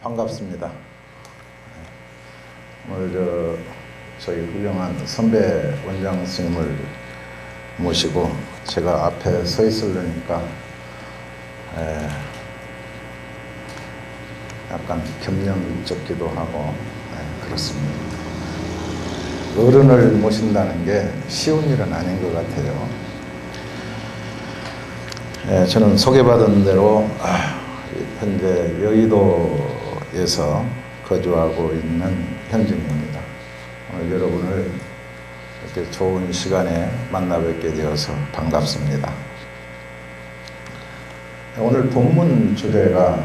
반갑습니다. 오늘 저희 훌륭한 선배 원장 스님을 모시고 제가 앞에 서 있으려니까 약간 겸연쩍기도 하고 그렇습니다. 어른을 모신다는 게 쉬운 일은 아닌 것 같아요. 저는 소개받은 대로 현재 여의도에서 거주하고 있는 현중입니다. 오늘 여러분을 이렇게 좋은 시간에 만나 뵙게 되어서 반갑습니다. 오늘 본문 주제가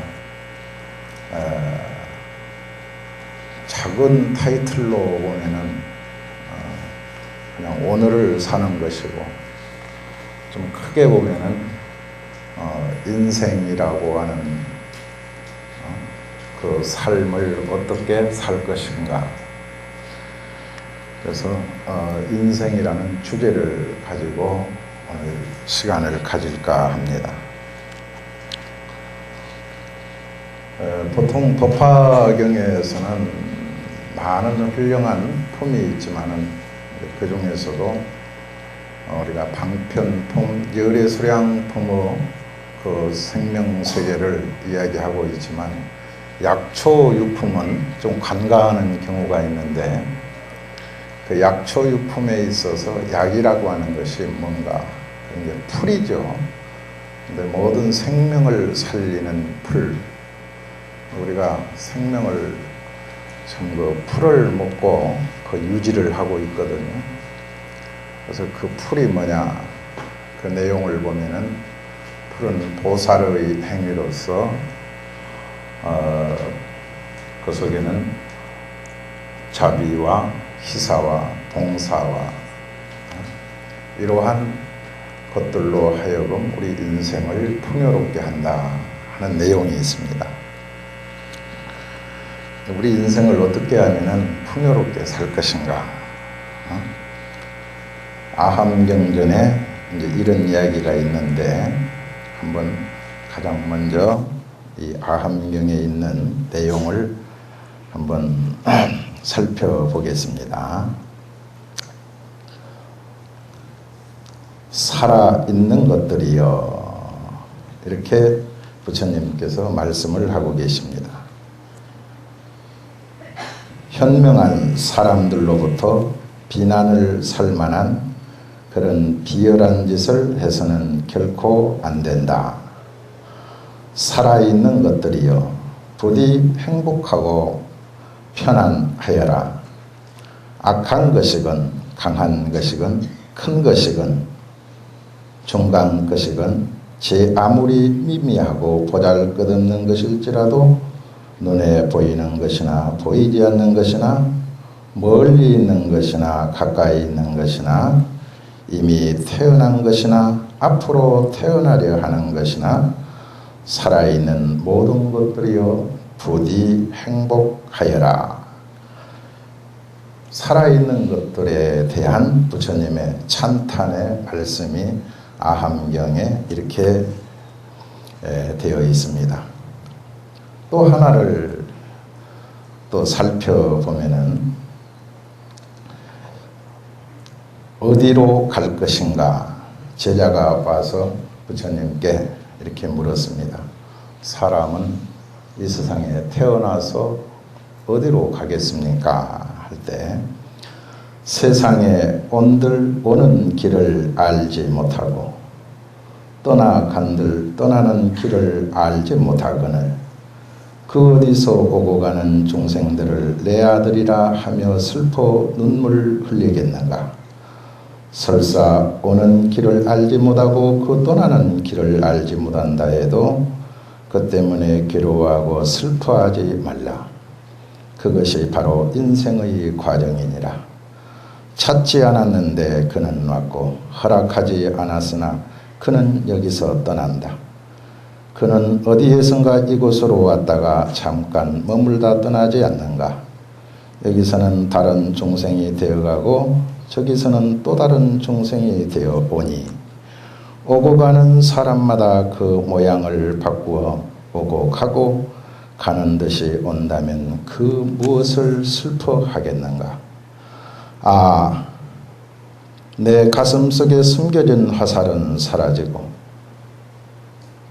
작은 타이틀로 보면은 그냥 오늘을 사는 것이고, 좀 크게 보면은 인생이라고 하는 그 삶을 어떻게 살 것인가. 그래서 인생이라는 주제를 가지고 오늘 시간을 가질까 합니다. 보통 법화경에서는 많은 훌륭한 품이 있지만은 그 중에서도 우리가 방편품, 열애수량품의 그 생명세계를 이야기하고 있지만 약초유품은 좀 간과하는 경우가 있는데, 그 약초유품에 있어서 약이라고 하는 것이 뭔가, 이게 풀이죠. 근데 모든 생명을 살리는 풀, 우리가 생명을 참 그 풀을 먹고 그 유지를 하고 있거든요. 그래서 그 풀이 뭐냐, 그 내용을 보면은 풀은 보살의 행위로서 그 속에는 자비와 희사와 봉사와 이러한 것들로 하여금 우리 인생을 풍요롭게 한다 하는 내용이 있습니다. 우리 인생을 어떻게 하면은 풍요롭게 살 것인가? 아함경전에 이제 이런 이야기가 있는데, 한번 가장 먼저 이 아함경에 있는 내용을 한번 살펴보겠습니다. 살아있는 것들이여, 이렇게 부처님께서 말씀을 하고 계십니다. 현명한 사람들로부터 비난을 살 만한 그런 비열한 짓을 해서는 결코 안 된다. 살아있는 것들이여, 부디 행복하고 편안하여라. 악한 것이건 강한 것이건 큰 것이건 중간 것이건 제 아무리 미미하고 보잘것없는 것일지라도 눈에 보이는 것이나 보이지 않는 것이나 멀리 있는 것이나 가까이 있는 것이나 이미 태어난 것이나 앞으로 태어나려 하는 것이나 살아있는 모든 것들이여 부디 행복하여라. 살아있는 것들에 대한 부처님의 찬탄의 말씀이 아함경에 이렇게 되어 있습니다. 또 하나를 또 살펴보면은 어디로 갈 것인가, 제자가 와서 부처님께 이렇게 물었습니다. 사람은 이 세상에 태어나서 어디로 가겠습니까? 할 때 세상에 오는 길을 알지 못하고 떠나간들 떠나는 길을 알지 못하거늘 그 어디서 오고 가는 중생들을 내 아들이라 하며 슬퍼 눈물 흘리겠는가? 설사 오는 길을 알지 못하고 그 떠나는 길을 알지 못한다 해도 그 때문에 괴로워하고 슬퍼하지 말라. 그것이 바로 인생의 과정이니라. 찾지 않았는데 그는 왔고 허락하지 않았으나 그는 여기서 떠난다. 그는 어디에선가 이곳으로 왔다가 잠깐 머물다 떠나지 않는가? 여기서는 다른 중생이 되어가고 저기서는 또 다른 중생이 되어 오니 오고 가는 사람마다 그 모양을 바꾸어 오고 가고 가는 듯이 온다면 그 무엇을 슬퍼하겠는가? 아, 내 가슴 속에 숨겨진 화살은 사라지고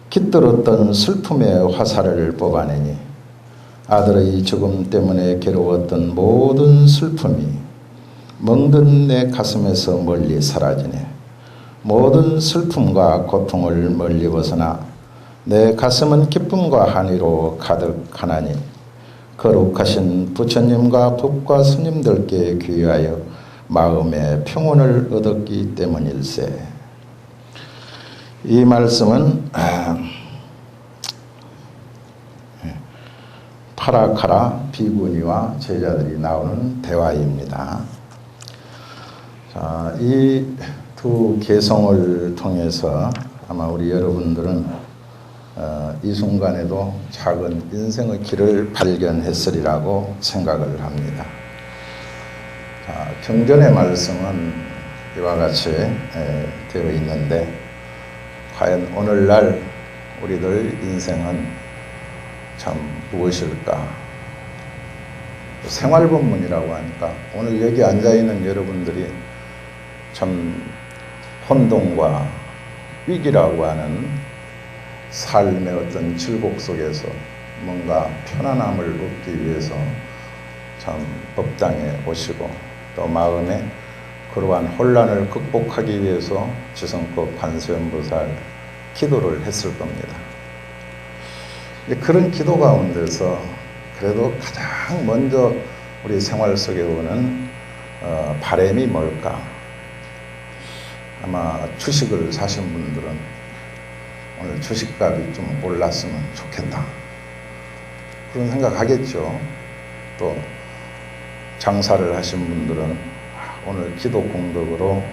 깃들었던 슬픔의 화살을 뽑아내니 아들의 죽음 때문에 괴로웠던 모든 슬픔이 멍든 내 가슴에서 멀리 사라지네. 모든 슬픔과 고통을 멀리 벗어나 내 가슴은 기쁨과 한의로 가득하나니 거룩하신 부처님과 법과 스님들께 귀하여 마음의 평온을 얻었기 때문일세. 이 말씀은 파라카라 비구니와 제자들이 나오는 대화입니다. 자, 이 두 개성을 통해서 아마 우리 여러분들은 이 순간에도 작은 인생의 길을 발견했으리라고 생각을 합니다. 자, 경전의 말씀은 이와 같이 되어 있는데 과연 오늘날 우리들 인생은 참 무엇일까? 생활법문이라고 하니까 오늘 여기 앉아있는 여러분들이 참 혼돈과 위기라고 하는 삶의 어떤 질곡 속에서 뭔가 편안함을 얻기 위해서 참 법당에 오시고 또 마음에 그러한 혼란을 극복하기 위해서 지성법 관세음보살 기도를 했을 겁니다. 그런 기도 가운데서 그래도 가장 먼저 우리 생활 속에 오는 바람이 뭘까? 아마 주식을 사신 분들은 오늘 주식값이 좀 올랐으면 좋겠다, 그런 생각하겠죠. 또 장사를 하신 분들은 오늘 기도 공덕으로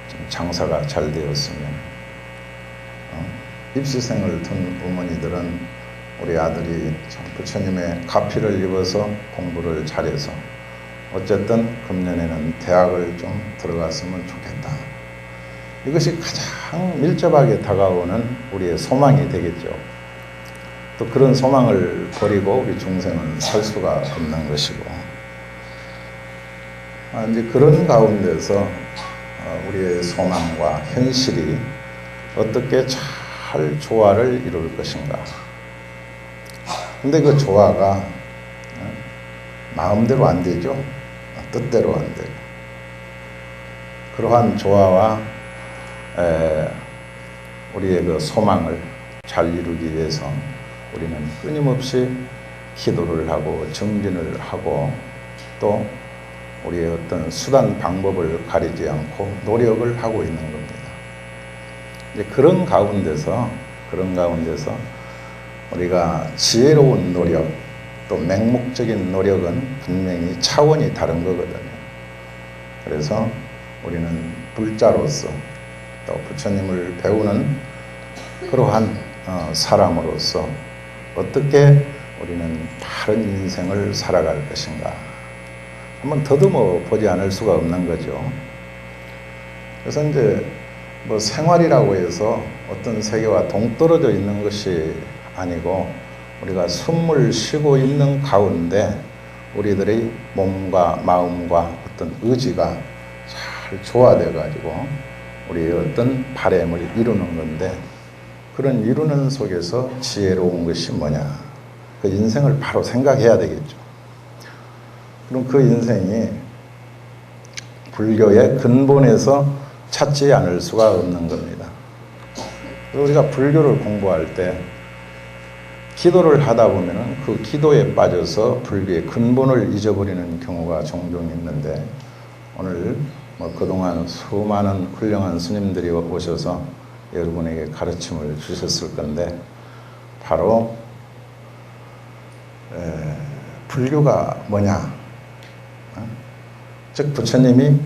좀 장사가 잘 되었으면, 입시생을 둔 어머니들은 우리 아들이 참 부처님의 가피를 입어서 공부를 잘해서 어쨌든 금년에는 대학을 좀 들어갔으면 좋겠다. 이것이 가장 밀접하게 다가오는 우리의 소망이 되겠죠. 또 그런 소망을 버리고 우리 중생은 살 수가 없는 것이고, 이제 그런 가운데서 우리의 소망과 현실이 어떻게 잘 조화를 이룰 것인가. 근데 그 조화가 마음대로 안 되죠. 뜻대로 안 되고. 그러한 조화와 우리의 그 소망을 잘 이루기 위해서 우리는 끊임없이 기도를 하고 정진을 하고 또 우리의 어떤 수단 방법을 가리지 않고 노력을 하고 있는 겁니다. 이제 그런 가운데서 우리가 지혜로운 노력 또 맹목적인 노력은 분명히 차원이 다른 거거든요. 그래서 우리는 불자로서 또 부처님을 배우는 그러한 사람으로서 어떻게 우리는 바른 인생을 살아갈 것인가 한번 더듬어 보지 않을 수가 없는 거죠. 그래서 이제 뭐 생활이라고 해서 어떤 세계와 동떨어져 있는 것이 아니고 우리가 숨을 쉬고 있는 가운데 우리들의 몸과 마음과 어떤 의지가 잘 조화되어 가지고 우리의 어떤 바람을 이루는 건데, 그런 이루는 속에서 지혜로운 것이 뭐냐, 그 인생을 바로 생각해야 되겠죠. 그럼 그 인생이 불교의 근본에서 찾지 않을 수가 없는 겁니다. 우리가 불교를 공부할 때 기도를 하다 보면 그 기도에 빠져서 불교의 근본을 잊어버리는 경우가 종종 있는데, 오늘 그동안 수많은 훌륭한 스님들이 오셔서 여러분에게 가르침을 주셨을 건데, 바로 불교가 뭐냐, 즉 부처님이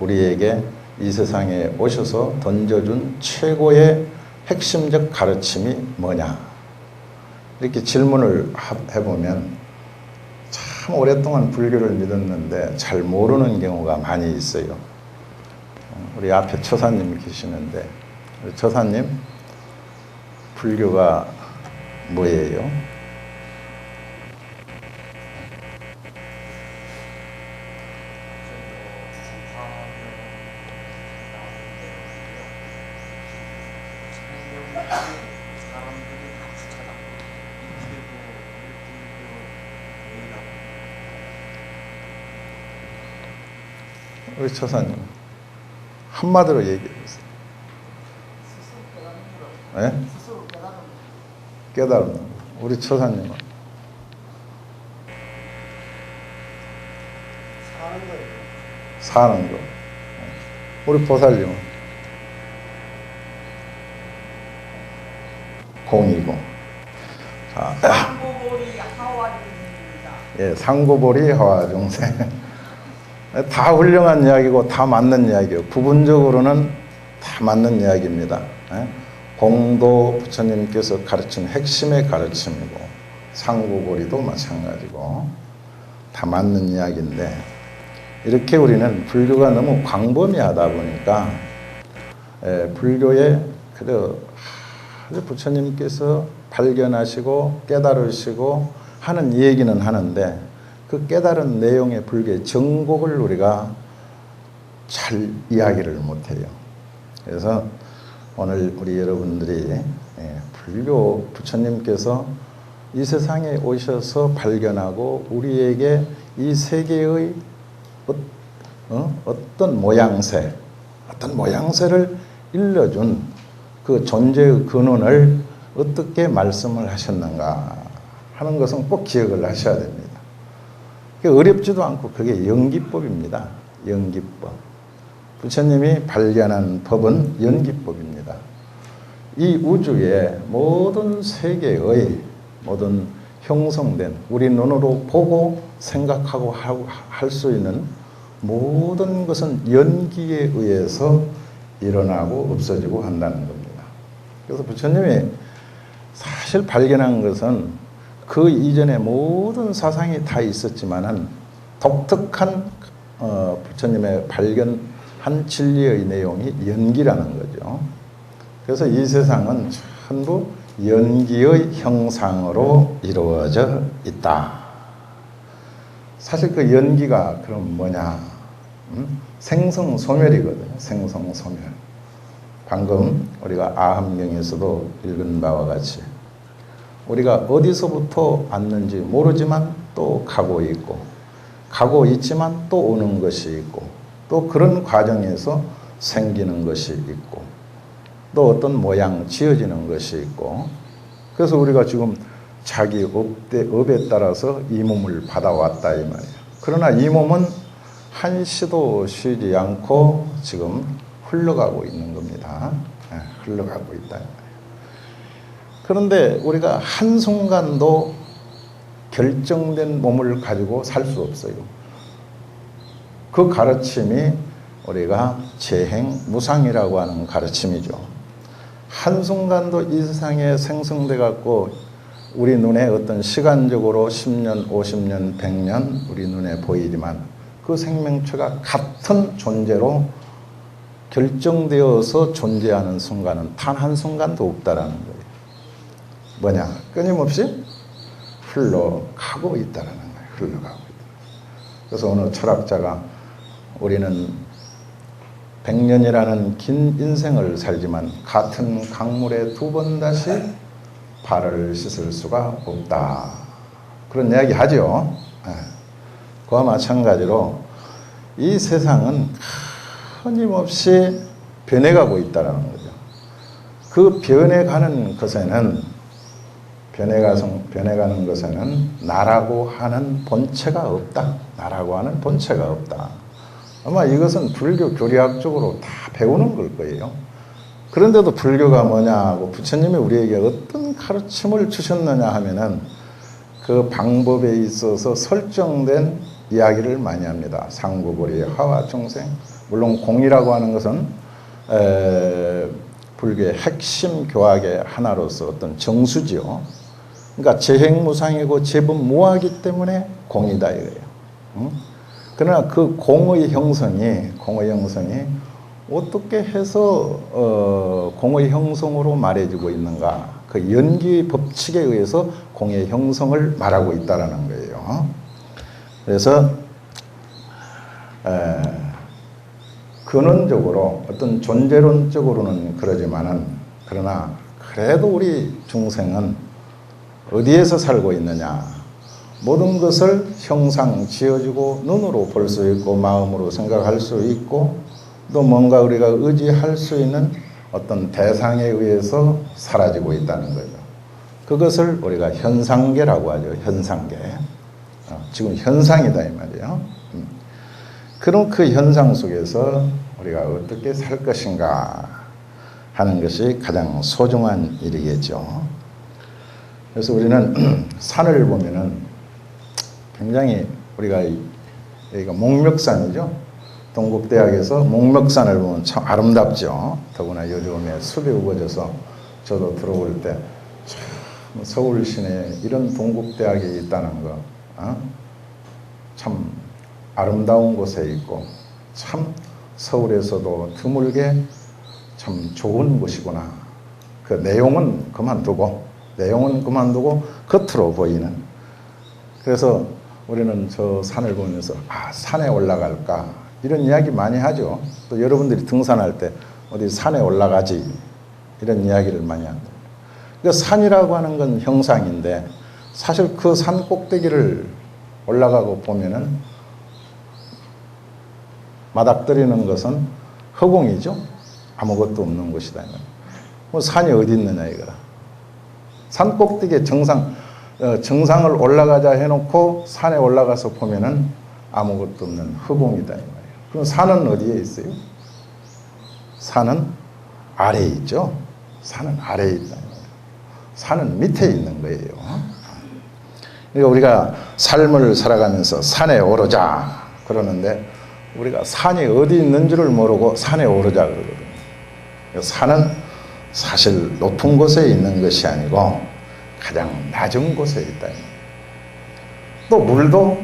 우리에게 이 세상에 오셔서 던져준 최고의 핵심적 가르침이 뭐냐, 이렇게 질문을 해보면 참 오랫동안 불교를 믿었는데 잘 모르는 경우가 많이 있어요. 우리 앞에 처사님 계시는데, 처사님, 불교가 뭐예요? 우리 처사님 한마디로 얘기해 보세요. 네? 깨달은 거. 우리 처사님은 사는 거. 우리 보살님은 공이고. 자, 상고보리 하와중생입니다. 예, 상고보리 하와중생. 다 훌륭한 이야기고 다 맞는 이야기예요. 부분적으로는 다 맞는 이야기입니다. 공도 부처님께서 가르친 핵심의 가르침이고 상고보리도 마찬가지고 다 맞는 이야기인데, 이렇게 우리는 불교가 너무 광범위하다 보니까 불교에 아주 부처님께서 발견하시고 깨달으시고 하는 얘기는 하는데, 그 깨달은 내용의 불교의 정곡을 우리가 잘 이야기를 못해요. 그래서 오늘 우리 여러분들이 불교 부처님께서 이 세상에 오셔서 발견하고 우리에게 이 세계의 어떤 모양새를 일러준 그 존재의 근원을 어떻게 말씀을 하셨는가 하는 것은 꼭 기억을 하셔야 됩니다. 어렵지도 않고 그게 연기법입니다. 연기법. 부처님이 발견한 법은 연기법입니다. 이 우주의 모든 세계의 모든 형성된 우리 눈으로 보고 생각하고 할 수 있는 모든 것은 연기에 의해서 일어나고 없어지고 한다는 겁니다. 그래서 부처님이 사실 발견한 것은 그 이전에 모든 사상이 다 있었지만은 독특한 부처님의 발견한 진리의 내용이 연기라는 거죠. 그래서 이 세상은 전부 연기의 형상으로 이루어져 있다. 사실 그 연기가 그럼 뭐냐? 생성소멸이거든요. 생성소멸. 방금 우리가 아함경에서도 읽은 바와 같이 우리가 어디서부터 왔는지 모르지만 또 가고 있고, 가고 있지만 또 오는 것이 있고, 또 그런 과정에서 생기는 것이 있고, 또 어떤 모양 지어지는 것이 있고, 그래서 우리가 지금 자기 업에 따라서 이 몸을 받아왔다 이 말이에요. 그러나 이 몸은 한시도 쉬지 않고 지금 흘러가고 있는 겁니다. 흘러가고 있다 이 말이에요. 그런데 우리가 한순간도 결정된 몸을 가지고 살 수 없어요. 그 가르침이 우리가 재행무상이라고 하는 가르침이죠. 한순간도 이 세상에 생성돼 갖고 우리 눈에 어떤 시간적으로 10년, 50년, 100년 우리 눈에 보이지만 그 생명체가 같은 존재로 결정되어서 존재하는 순간은 단 한순간도 없다라는 거예요. 뭐냐? 끊임없이 흘러가고 있다는 거예요. 흘러가고 있다. 그래서 어느 철학자가 우리는 100년이라는 긴 인생을 살지만 같은 강물에 2번 다시 발을 씻을 수가 없다. 그런 이야기 하죠. 그와 마찬가지로 이 세상은 끊임없이 변해가고 있다는 거죠. 그 변해가는 것에는 나라고 하는 본체가 없다. 나라고 하는 본체가 없다. 아마 이것은 불교 교리학적으로 다 배우는 걸 거예요. 그런데도 불교가 뭐냐고 부처님이 우리에게 어떤 가르침을 주셨느냐 하면은 그 방법에 있어서 설정된 이야기를 많이 합니다. 상고보리 하와중생. 물론 공이라고 하는 것은 불교의 핵심 교학의 하나로서 어떤 정수지요. 그러니까 재행무상이고 재분무하기 때문에 공이다 이거예요. 그러나 그 공의 형성이 어떻게 해서 공의 형성으로 말해지고 있는가? 그 연기 법칙에 의해서 공의 형성을 말하고 있다라는 거예요. 그래서 근원적으로 어떤 존재론적으로는 그러지만은 그러나 그래도 우리 중생은 어디에서 살고 있느냐? 모든 것을 형상 지어지고 눈으로 볼 수 있고 마음으로 생각할 수 있고 또 뭔가 우리가 의지할 수 있는 어떤 대상에 의해서 사라지고 있다는 거죠. 그것을 우리가 현상계라고 하죠. 현상계. 지금 현상이다 이 말이에요. 그럼 그 현상 속에서 우리가 어떻게 살 것인가 하는 것이 가장 소중한 일이겠죠. 그래서 우리는 산을 보면은 굉장히 우리가 여기가 목멱산이죠. 동국대학에서 목멱산을 보면 참 아름답죠. 더구나 요즘에 숲이 우거져서 저도 들어올 때 참 서울 시내에 이런 동국대학이 있다는 거, 참 아름다운 곳에 있고 참 서울에서도 드물게 참 좋은 곳이구나. 그 내용은 그만두고 겉으로 보이는. 그래서 우리는 저 산을 보면서 산에 올라갈까 이런 이야기 많이 하죠. 또 여러분들이 등산할 때 어디 산에 올라가지 이런 이야기를 많이 한다. 그러니까 산이라고 하는 건 형상인데 사실 그 산 꼭대기를 올라가고 보면은 맞닥뜨리는 것은 허공이죠. 아무것도 없는 곳이다. 뭐 산이 어디 있느냐 이거라. 산 꼭대기에 정상을 올라가자 해놓고 산에 올라가서 보면은 아무것도 없는 허공이다 이 말이에요. 그럼 산은 어디에 있어요? 산은 아래에 있죠. 산은 아래에 있다. 산은 밑에 있는 거예요. 그러니까 우리가 삶을 살아가면서 산에 오르자 그러는데 우리가 산이 어디 있는지를 모르고 산에 오르자 그러거든요. 산은 사실 높은 곳에 있는 것이 아니고 가장 낮은 곳에 있다. 또 물도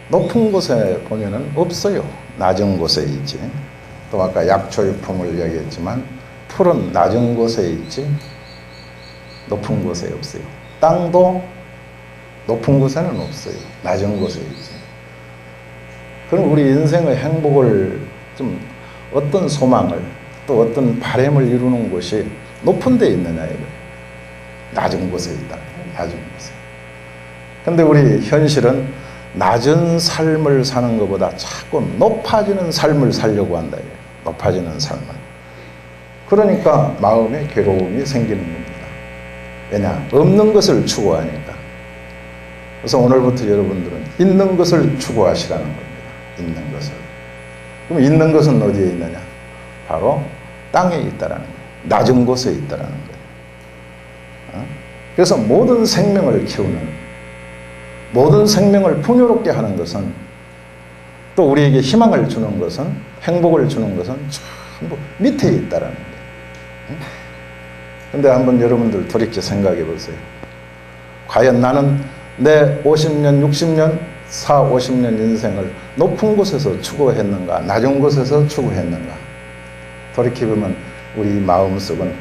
높은 곳에 보면은 없어요. 낮은 곳에 있지. 또 아까 약초유품을 얘기했지만 풀은 낮은 곳에 있지 높은 곳에 없어요. 땅도 높은 곳에는 없어요. 낮은 곳에 있지. 그럼 우리 인생의 행복을 좀 어떤 소망을 또 어떤 바람을 이루는 곳이 높은 데 있느냐 이거예요. 낮은 곳에 있다. 낮은 곳에. 근데 우리 현실은 낮은 삶을 사는 것보다 자꾸 높아지는 삶을 살려고 한다. 높아지는 삶을. 그러니까 마음에 괴로움이 생기는 겁니다. 왜냐? 없는 것을 추구하니까. 그래서 오늘부터 여러분들은 있는 것을 추구하시라는 겁니다. 있는 것을. 그럼 있는 것은 어디에 있느냐? 바로 땅에 있다라는 거예요. 낮은 곳에 있다라는 거예요. 그래서 모든 생명을 키우는, 모든 생명을 풍요롭게 하는 것은, 또 우리에게 희망을 주는 것은, 행복을 주는 것은 전부 밑에 있다라는 거예요. 근데 한번 여러분들 돌이켜 생각해 보세요. 과연 나는 내 50년, 60년, 50년 인생을 높은 곳에서 추구했는가, 낮은 곳에서 추구했는가? 돌이켜보면 우리 마음속은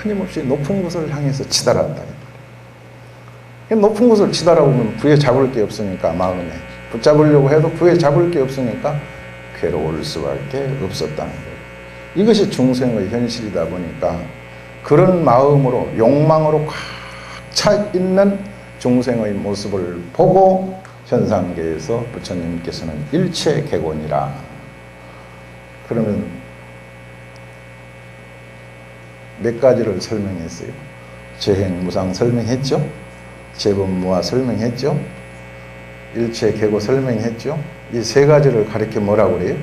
끊임없이 높은 곳을 향해서 치달았다. 높은 곳을 치달아보면 부에 잡을 게 없으니까 마음에 붙잡으려고 해도 부에 잡을 게 없으니까 괴로울 수밖에 없었다는 거예요. 이것이 중생의 현실이다 보니까 그런 마음으로 욕망으로 꽉 차 있는 중생의 모습을 보고 현상계에서 부처님께서는 일체개곤이라. 그러면 몇 가지를 설명했어요. 재행무상 설명했죠. 재범무화 설명했죠. 일체개고 설명했죠. 이 세 가지를 가리켜 뭐라고 그래요?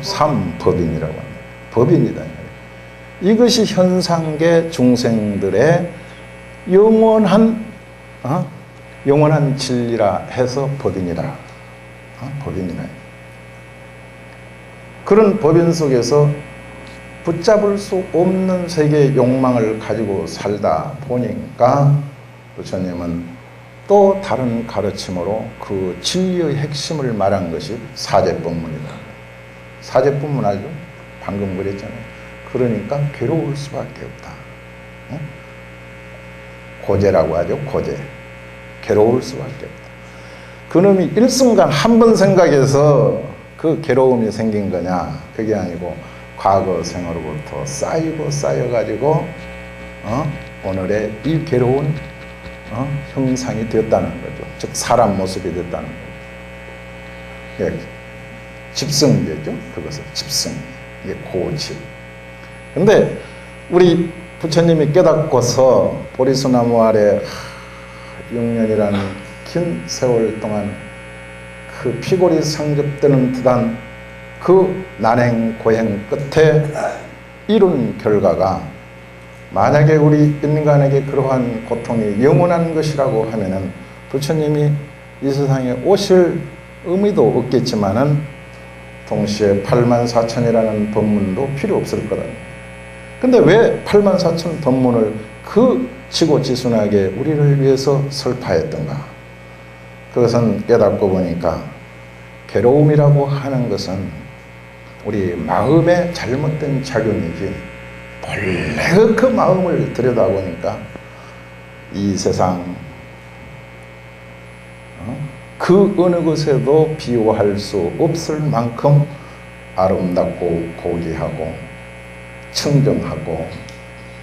삼법인이라고 합니다. 법인이다. 이것이 현상계 중생들의 영원한 진리라 해서 법인이라. 법인이라. 그런 법인 속에서 붙잡을 수 없는 세계의 욕망을 가지고 살다 보니까 부처님은 또 다른 가르침으로 그 진리의 핵심을 말한 것이 사제법문이다. 사제법문 알죠? 방금 그랬잖아요. 그러니까 괴로울 수밖에 없다. 고제라고 하죠. 고제. 괴로울 수밖에 없다. 그놈이 일순간 한 번 생각해서 그 괴로움이 생긴 거냐? 그게 아니고 과거 생으로부터 쌓이고 쌓여가지고 오늘의 이 괴로운 형상이 되었다는 거죠. 즉 사람 모습이 됐다는 거죠. 예, 집승계죠. 그것을 집승, 이게 고집. 근데 우리 부처님이 깨닫고서 보리수나무 아래 6년이라는 긴 세월 동안 그 피골이 상접되는 듯한 그 난행 고행 끝에 이룬 결과가, 만약에 우리 인간에게 그러한 고통이 영원한 것이라고 하면은 부처님이 이 세상에 오실 의미도 없겠지만은 동시에 84,000이라는 법문도 필요 없을 거다. 근데 왜 84,000 법문을 그 지고지순하게 우리를 위해서 설파했던가? 그것은 깨닫고 보니까 괴로움이라고 하는 것은 우리 마음의 잘못된 작용이지, 본래 그 마음을 들여다보니까 이 세상 그 어느 것에도 비유할 수 없을 만큼 아름답고 고귀하고 청정하고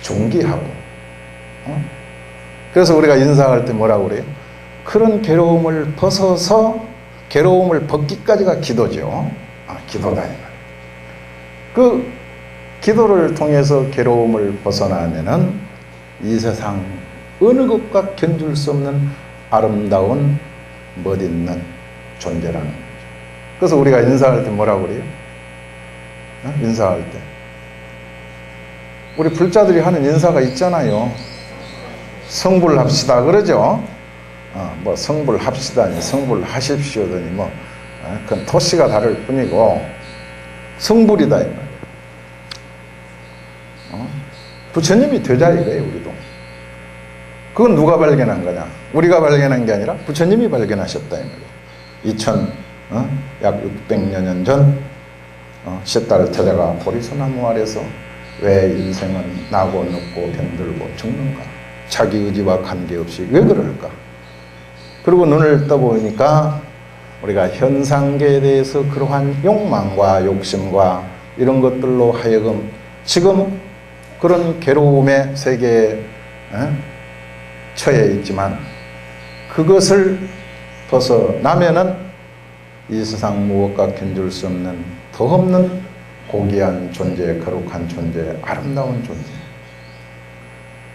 존귀하고. 그래서 우리가 인사할 때 뭐라고 그래요? 그런 괴로움을 벗어서, 괴로움을 벗기까지가 기도죠. 기도다. 그 기도를 통해서 괴로움을 벗어나면은 이 세상 어느 것과 견줄 수 없는 아름다운 멋있는 존재라는 거죠. 그래서 우리가 인사할 때 뭐라고 그래요? 인사할 때 우리 불자들이 하는 인사가 있잖아요. 성불합시다 그러죠. 뭐 성불합시다니 성불하십시오더니 뭐 그건 토시가 다를 뿐이고 성불이다 이 말이에요. 부처님이 되자 이거예요. 우리도 그건 누가 발견한 거냐? 우리가 발견한 게 아니라 부처님이 발견하셨다 이 말이에요. 약 600여 년 전 시달태자가 보리소나무 아래서 왜 인생은 나고 늙고 병들고 죽는가? 자기 의지와 관계없이 왜 그럴까? 그리고 눈을 떠보니까 우리가 현상계에 대해서 그러한 욕망과 욕심과 이런 것들로 하여금 지금 그런 괴로움의 세계에 처해 있지만, 그것을 벗어나면은 이 세상 무엇과 견줄 수 없는 더 없는 고귀한 존재, 거룩한 존재, 아름다운 존재.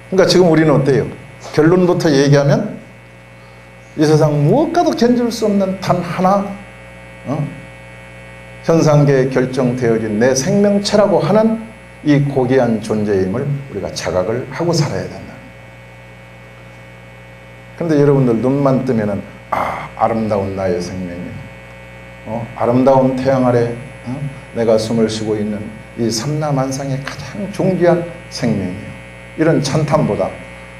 그러니까 지금 우리는 어때요? 결론부터 얘기하면 이 세상 무엇과도 견줄 수 없는 단 하나 현상계에 결정되어진 내 생명체라고 하는 이 고귀한 존재임을 우리가 자각을 하고 살아야 된다. 근데 여러분들 눈만 뜨면은 아름다운 나의 생명이요, 아름다운 태양 아래 내가 숨을 쉬고 있는 이 삼라만상의 가장 존귀한 생명이요, 이런 찬탄보다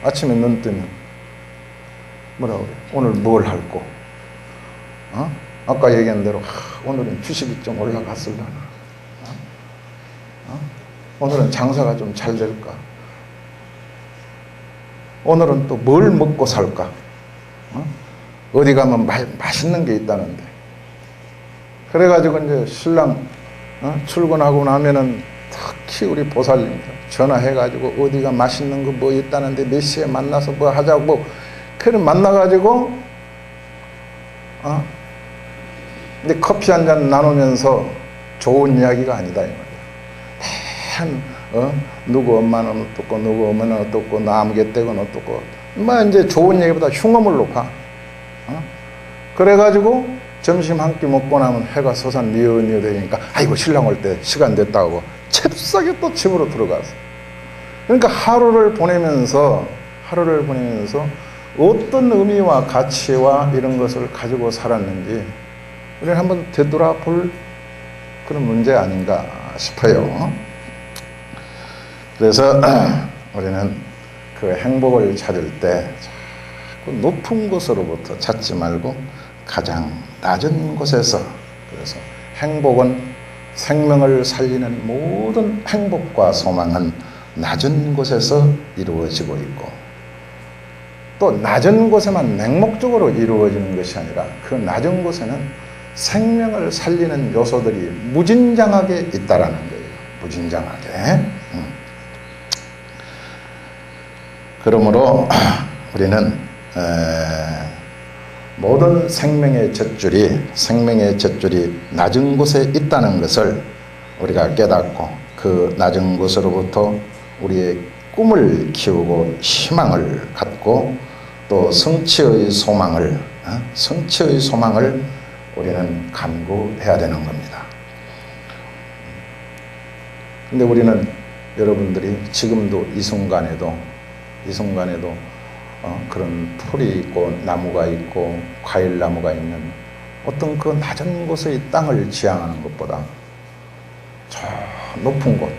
아침에 눈 뜨면 뭐라고 그래? 오늘 뭘 할꼬? 아까 얘기한 대로 오늘은 주식이 좀 올라갔을라나? 오늘은 장사가 좀 잘 될까? 오늘은 또 뭘 먹고 살까? 어디 가면 맛있는 게 있다는데. 그래가지고 이제 신랑 출근하고 나면은 특히 우리 보살님 전화해가지고 어디가 맛있는 거 뭐 있다는데 몇 시에 만나서 뭐 하자고. 그래 만나가지고 근데 커피 한 잔 나누면서 좋은 이야기가 아니다 이 말이야. 누구 엄마는 어떻고 누구 엄마는 어떻고 나무개 떼건 어떻고 뭐 이제 좋은 얘기보다 흉음을 높아. 그래가지고 점심 한 끼 먹고 나면 해가 서산 뉘어뉘어 되니까 아이고 신랑 올 때 시간 됐다고 잽싸게 또 집으로 들어가서. 그러니까 하루를 보내면서 어떤 의미와 가치와 이런 것을 가지고 살았는지 우리는 한번 되돌아볼 그런 문제 아닌가 싶어요. 그래서 우리는 그 행복을 찾을 때 자꾸 높은 곳으로부터 찾지 말고 가장 낮은 곳에서, 그래서 행복은 생명을 살리는 모든 행복과 소망은 낮은 곳에서 이루어지고 있고, 또 낮은 곳에만 맹목적으로 이루어지는 것이 아니라 그 낮은 곳에는 생명을 살리는 요소들이 무진장하게 있다라는 거예요. 무진장하게. 그러므로 우리는 모든 생명의 젖줄이 낮은 곳에 있다는 것을 우리가 깨닫고 그 낮은 곳으로부터 우리의 꿈을 키우고 희망을 갖고 또 성취의 소망을 우리는 간구해야 되는 겁니다. 근데 우리는 여러분들이 지금도 이 순간에도 그런 풀이 있고 나무가 있고 과일나무가 있는 어떤 그 낮은 곳의 땅을 지향하는 것보다 저 높은 곳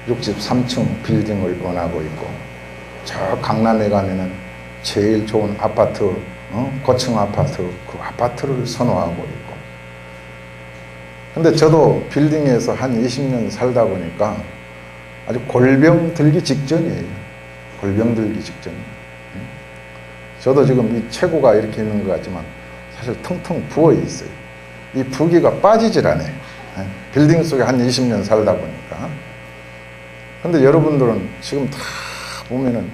63층 빌딩을 원하고 있고 저 강남에 가면은 제일 좋은 아파트 고층 아파트 그 아파트를 선호하고 있고 근데 저도 빌딩에서 한 20년 살다 보니까 아주 골병 들기 직전이에요. 저도 지금 이 체구가 이렇게 있는 것 같지만 사실 텅텅 부어 있어요. 이 부기가 빠지질 않아요. 빌딩 속에 한 20년 살다 보니까. 근데 여러분들은 지금 다 보면은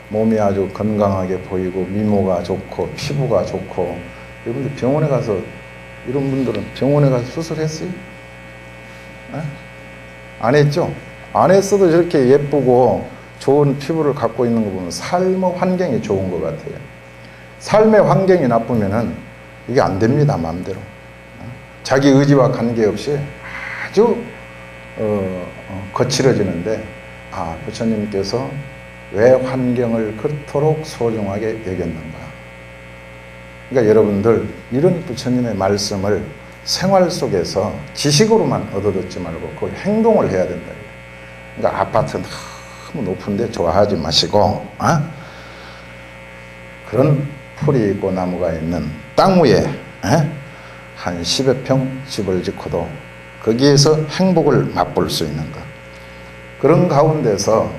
몸이 아주 건강하게 보이고 미모가 좋고 피부가 좋고 여러분들 병원에 가서 이런 분들은 병원에 가서 수술했어요? 안 했죠? 안 했어도 저렇게 예쁘고 좋은 피부를 갖고 있는 거 보면 삶의 환경이 좋은 것 같아요. 삶의 환경이 나쁘면은 이게 안 됩니다, 마음대로. 자기 의지와 관계없이 아주 거칠어지는데 부처님께서 왜 환경을 그토록 소중하게 여겼는가. 그러니까 여러분들 이런 부처님의 말씀을 생활 속에서 지식으로만 얻어듣지 말고 그 행동을 해야 된다. 그러니까 아파트는 너무 높은데 좋아하지 마시고 그런 풀이 있고 나무가 있는 땅 위에 한 10여 평 집을 짓고도 거기에서 행복을 맛볼 수 있는 것. 그런 가운데서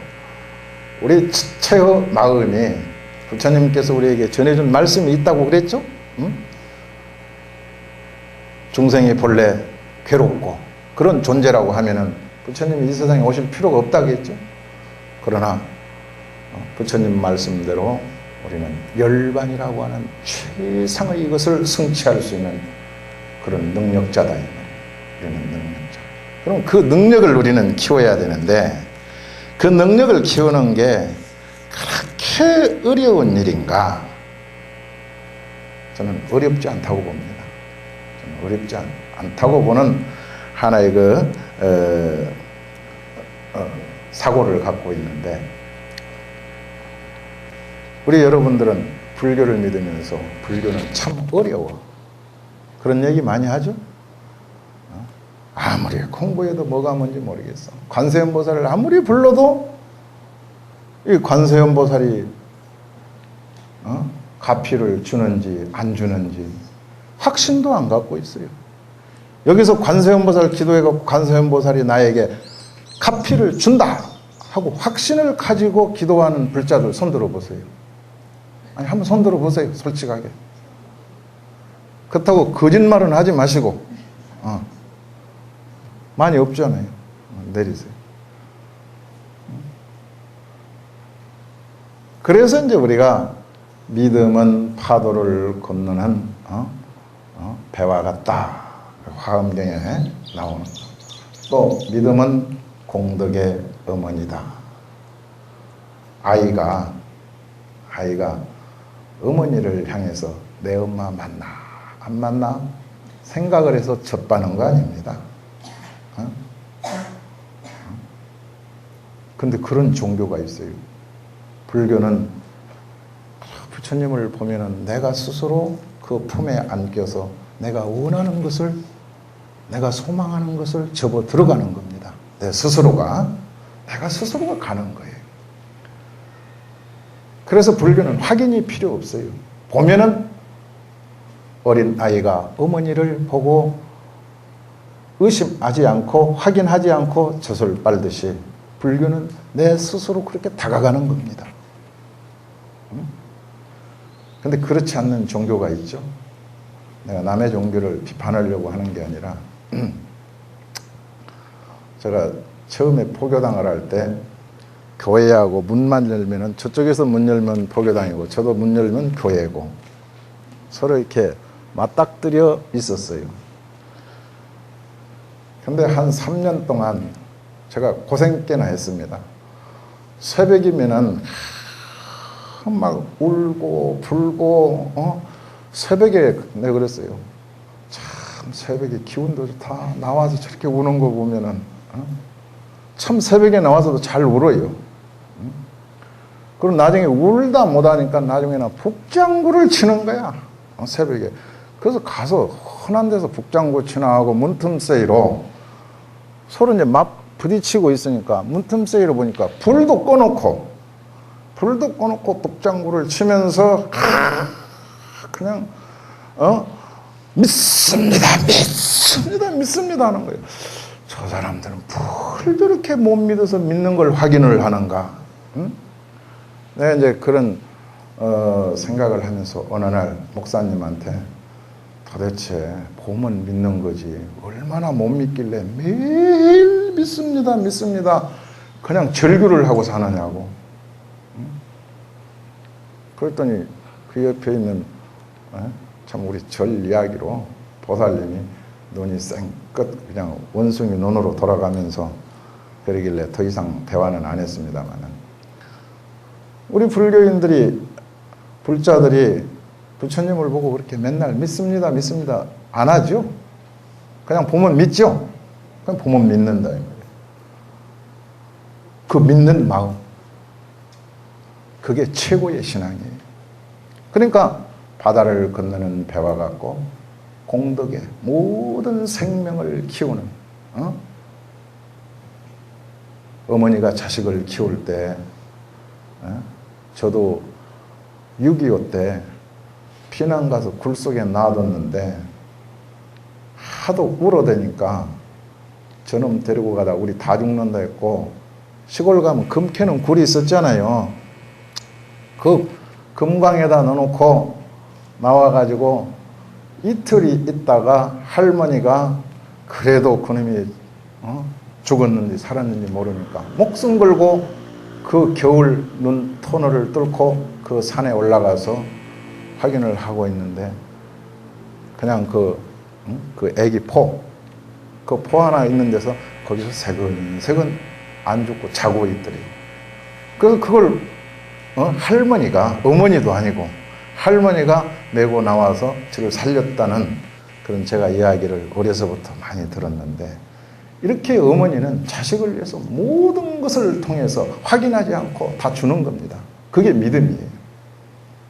우리 최의 마음이 부처님께서 우리에게 전해준 말씀이 있다고 그랬죠? 중생이 본래 괴롭고 그런 존재라고 하면은 부처님이 이 세상에 오실 필요가 없다고 했죠? 그러나 부처님 말씀대로 우리는 열반이라고 하는 최상의 이것을 성취할 수 있는 그런 능력자다. 우리는 능력자. 그럼 그 능력을 우리는 키워야 되는데 그 능력을 키우는 게 그렇게 어려운 일인가? 저는 어렵지 않다고 봅니다. 저는 어렵지 않다고 보는 하나의 사고를 갖고 있는데 우리 여러분들은 불교를 믿으면서 불교는 참 어려워. 그런 얘기 많이 하죠? 아무리 공부해도 뭐가 뭔지 모르겠어. 관세음보살을 아무리 불러도 이 관세음보살이 가피를 주는지 안 주는지 확신도 안 갖고 있어요. 여기서 관세음보살 기도해갖고 관세음보살이 나에게 가피를 준다 하고 확신을 가지고 기도하는 불자들 손들어 보세요. 아니 한번 손들어 보세요. 솔직하게. 그렇다고 거짓말은 하지 마시고 많이 없잖아요. 내리세요. 그래서 이제 우리가 믿음은 파도를 걷는 배와 같다. 화엄경에 나오는 거. 또 믿음은 공덕의 어머니다. 아이가 어머니를 향해서 내 엄마 만나 안 만나 생각을 해서 접하는 거 아닙니다. 근데 그런 종교가 있어요. 불교는 부처님을 보면은 내가 스스로 그 품에 안겨서 내가 원하는 것을 내가 소망하는 것을 접어 들어가는 겁니다. 내가 스스로가 가는 거예요. 그래서 불교는 확인이 필요 없어요. 보면은 어린 아이가 어머니를 보고 의심하지 않고 확인하지 않고 젖을 빨듯이 불교는 내 스스로 그렇게 다가가는 겁니다. 근데 그렇지 않는 종교가 있죠. 내가 남의 종교를 비판하려고 하는 게 아니라 제가 처음에 포교당을 할 때 교회하고 문만 열면은 저쪽에서 문 열면 포교당이고 저도 문 열면 교회고 서로 이렇게 맞닥뜨려 있었어요. 근데 한 3년 동안 제가 고생 꽤나 했습니다. 새벽이면은 막 울고 불고 새벽에 내가 그랬어요. 참 새벽에 기운도 좋다. 나와서 저렇게 우는 거 보면은 참 새벽에 나와서도 잘 울어요. 그럼 나중에 울다 못하니까 나중에는 북장구를 치는 거야. 새벽에. 그래서 가서 흔한 데서 북장구 치나하고 문틈새로 서로 이제 막 부딪히고 있으니까 문틈새로 보니까 불도 꺼놓고 북장구를 치면서 그냥 믿습니다 하는 거예요. 저 사람들은 뭘 저렇게 못 믿어서 믿는 걸 확인을 하는가? 응? 내가 이제 그런 생각을 하면서 어느 날 목사님한테 도대체 보면 믿는 거지 얼마나 못 믿길래 매일 믿습니다 그냥 절규를 하고 사느냐고. 응? 그랬더니 그 옆에 있는 참 우리 절 이야기로 보살님이 눈이 쌩끗 그냥 원숭이 눈으로 돌아가면서 그러길래 더 이상 대화는 안 했습니다만은 우리 불교인들이 불자들이 부처님을 보고 그렇게 맨날 믿습니다 안 하죠. 그냥 보면 믿죠. 그냥 보면 믿는다 이 말이에요. 그 믿는 마음 그게 최고의 신앙이에요. 그러니까 바다를 건너는 배와 같고 공덕에 모든 생명을 키우는 어머니가 자식을 키울 때 저도 6.25 때 피난 가서 굴 속에 놔뒀는데 하도 울어대니까 저놈 데리고 가다 우리 다 죽는다 했고 시골 가면 금 캐는 굴이 있었잖아요. 그 금광에다 넣어놓고 나와가지고 이틀이 있다가 할머니가 그래도 그놈이 죽었는지 살았는지 모르니까 목숨 걸고 그 겨울 눈 터널을 뚫고 그 산에 올라가서 확인을 하고 있는데 그냥 그 애기 그 포 하나 있는 데서 거기서 세근 안 죽고 자고 있더래요. 그래서 그걸 할머니가 어머니도 아니고 할머니가 메고 나와서 저를 살렸다는 그런 제가 이야기를 어려서부터 많이 들었는데 이렇게 어머니는 자식을 위해서 모든 것을 통해서 확인하지 않고 다 주는 겁니다. 그게 믿음이에요.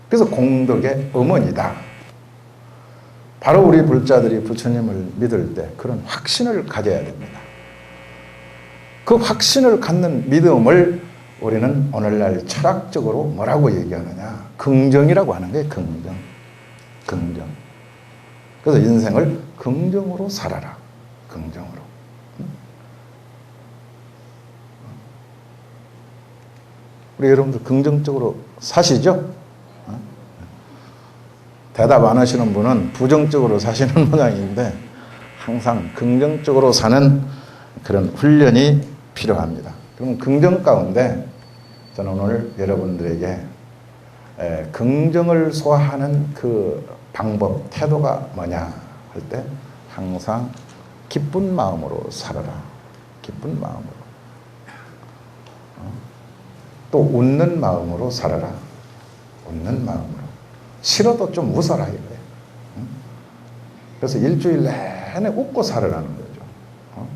그래서 공덕의 어머니다. 바로 우리 불자들이 부처님을 믿을 때 그런 확신을 가져야 됩니다. 그 확신을 갖는 믿음을 우리는 오늘날 철학적으로 뭐라고 얘기하느냐? 긍정이라고 하는 거예요. 긍정. 그래서 인생을 긍정으로 살아라. 긍정으로. 우리 여러분들 긍정적으로 사시죠? 대답 안 하시는 분은 부정적으로 사시는 모양인데 항상 긍정적으로 사는 그런 훈련이 필요합니다. 그럼 긍정 가운데 저는 오늘 여러분들에게 긍정을 소화하는 그 방법, 태도가 뭐냐 할 때 항상 기쁜 마음으로 살아라. 기쁜 마음으로. 또 웃는 마음으로 살아라. 웃는 마음으로. 싫어도 좀 웃어라 이거예요. 그래서 일주일 내내 웃고 살아라는 거죠.